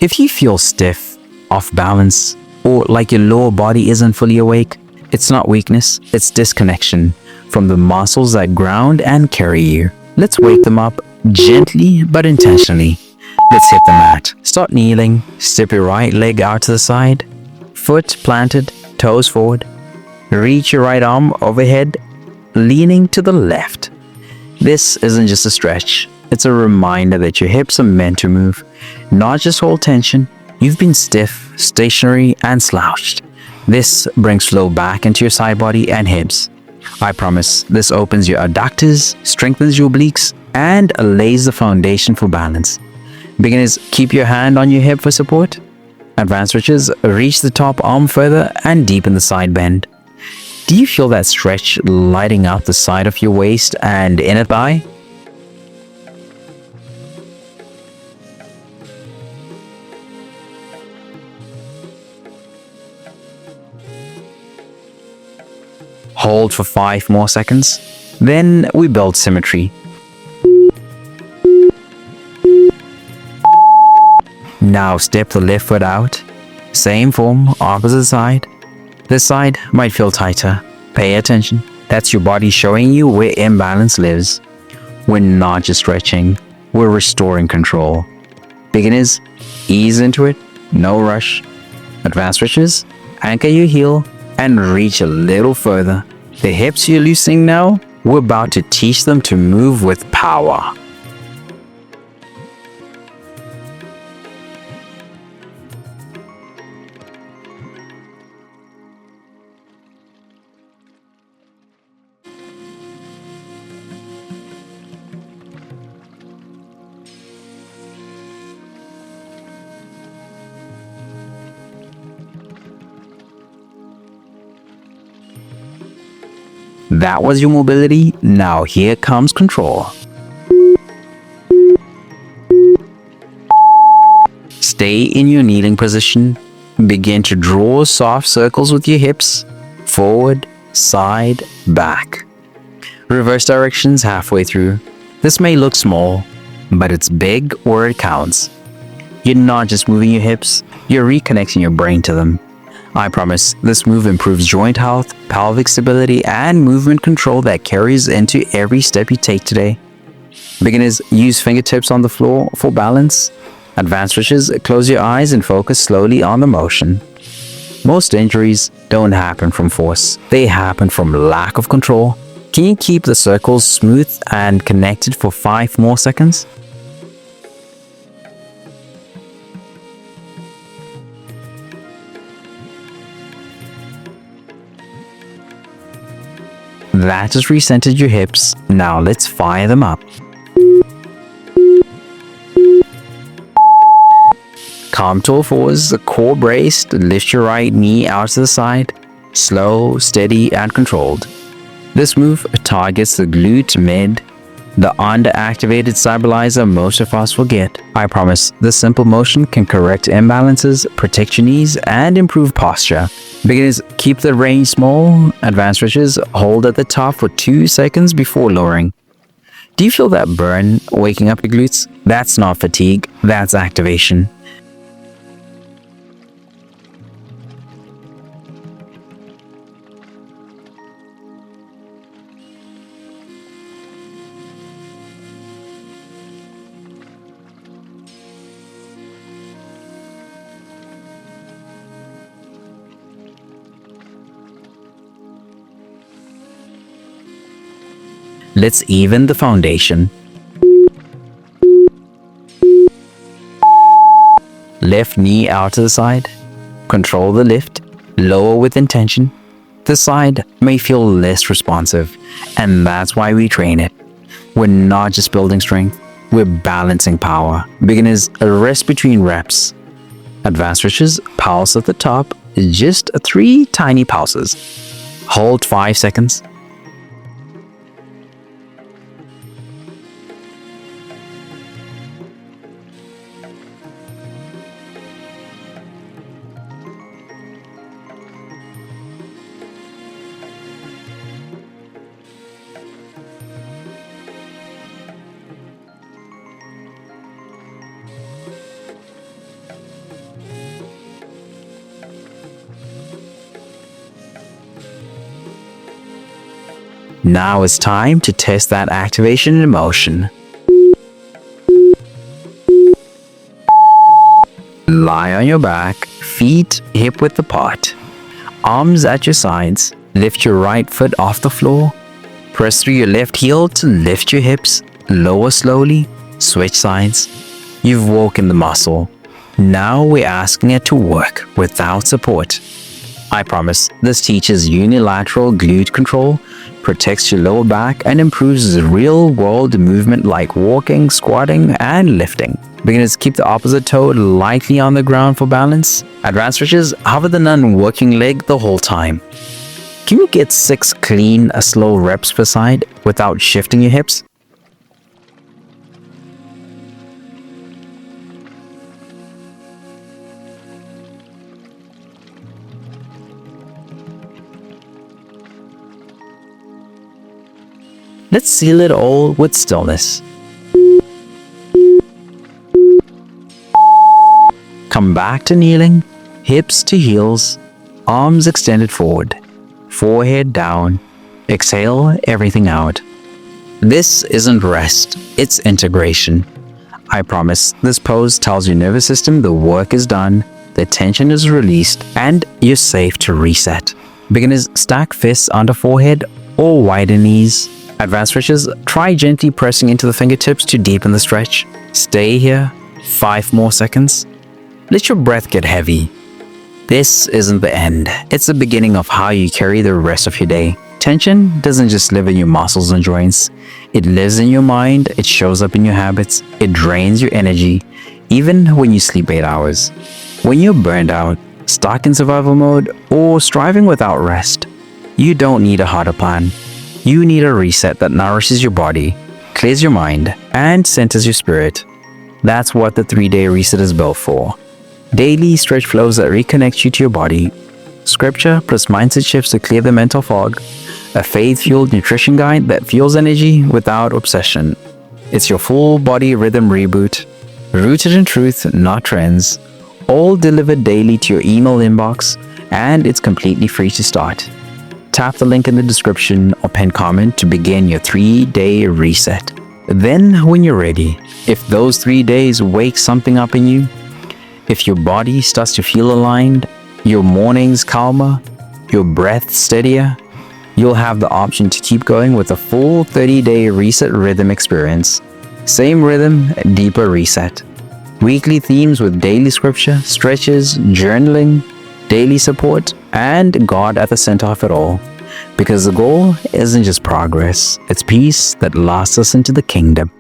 If you feel stiff, off balance, or like your lower body isn't fully awake, it's not weakness, it's disconnection from the muscles that ground and carry you. Let's wake them up gently but intentionally. Let's hit the mat. Start kneeling, step your right leg out to the side, foot planted, toes forward. Reach your right arm overhead, leaning to the left. This isn't just a stretch, it's a reminder that your hips are meant to move, not just hold tension. You've been stiff, stationary, and slouched. This brings flow back into your side body and hips. I promise this opens your adductors, strengthens your obliques, and lays the foundation for balance. Beginners, keep your hand on your hip for support. Advanced stretches, reach the top arm further and deepen the side bend. Do you feel that stretch lighting up the side of your waist and inner thigh? Hold for 5 more seconds. Then we build symmetry. Now step the left foot out. Same form, opposite side. This side might feel tighter. Pay attention. That's your body showing you where imbalance lives. We're not just stretching, we're restoring control. Beginners, ease into it, no rush. Advanced stretches, anchor your heel and reach a little further. The hips you're loosening now, we're about to teach them to move with power. That was your mobility, now here comes control. Stay in your kneeling position. Begin to draw soft circles with your hips, forward, side, back. Reverse directions halfway through. This may look small, but it's big where it counts. You're not just moving your hips, you're reconnecting your brain to them. I promise this move improves joint health, pelvic stability, and movement control that carries into every step you take today. Beginners, use fingertips on the floor for balance. Advanced stretches, close your eyes and focus slowly on the motion. Most injuries don't happen from force, they happen from lack of control. Can you keep the circles smooth and connected for 5 more seconds? That has recentered your hips. Now let's fire them up. Come to all fours, core braced, lift your right knee out to the side. Slow, steady, and controlled. This move targets the glute mid, the underactivated stabilizer most of us forget. I promise this simple motion can correct imbalances, protect your knees, and improve posture. Beginners, keep the range small. Advanced stretches, hold at the top for 2 seconds before lowering. Do you feel that burn waking up your glutes? That's not fatigue, that's activation. Let's even the foundation. Left knee out to the side. Control the lift. Lower with intention. The side may feel less responsive, and that's why we train it. We're not just building strength, we're balancing power. Beginners, rest between reps. Advanced stretches, pulse at the top, just 3 tiny pulses. Hold 5 seconds. Now it's time to test that activation in motion. Lie on your back, feet hip width apart. Arms at your sides. Lift your right foot off the floor. Press through your left heel to lift your hips. Lower slowly. Switch sides. You've woken the muscle. Now we're asking it to work without support. I promise this teaches unilateral glute control, protects your lower back, and improves real-world movement like walking, squatting, and lifting. Beginners, keep the opposite toe lightly on the ground for balance. Advanced stretches, hover the non-working leg the whole time. Can you get 6 clean, slow reps per side without shifting your hips? Let's seal it all with stillness. Come back to kneeling, hips to heels, arms extended forward, forehead down. Exhale everything out. This isn't rest, it's integration. I promise this pose tells your nervous system the work is done, the tension is released, and you're safe to reset. Beginners, stack fists under forehead or widen knees. Advanced stretches, try gently pressing into the fingertips to deepen the stretch. Stay here, 5 more seconds. Let your breath get heavy. This isn't the end. It's the beginning of how you carry the rest of your day. Tension doesn't just live in your muscles and joints. It lives in your mind, it shows up in your habits, it drains your energy, even when you sleep 8 hours. When you're burned out, stuck in survival mode, or striving without rest, you don't need a harder plan. You need a reset that nourishes your body, clears your mind, and centers your spirit. That's what the 3-day reset is built for. Daily stretch flows that reconnect you to your body. Scripture plus mindset shifts to clear the mental fog. A faith-fueled nutrition guide that fuels energy without obsession. It's your full body rhythm reboot. Rooted in truth, not trends. All delivered daily to your email inbox, and it's completely free to start. Tap the link in the description or pinned comment to begin your 3-day reset. Then, when you're ready, if those 3 days wake something up in you, if your body starts to feel aligned, your mornings calmer, your breath steadier, you'll have the option to keep going with a full 30-day reset rhythm experience. Same rhythm, deeper reset. Weekly themes with daily scripture, stretches, journaling, daily support, and God at the center of it all. Because the goal isn't just progress, it's peace that lasts us into the kingdom.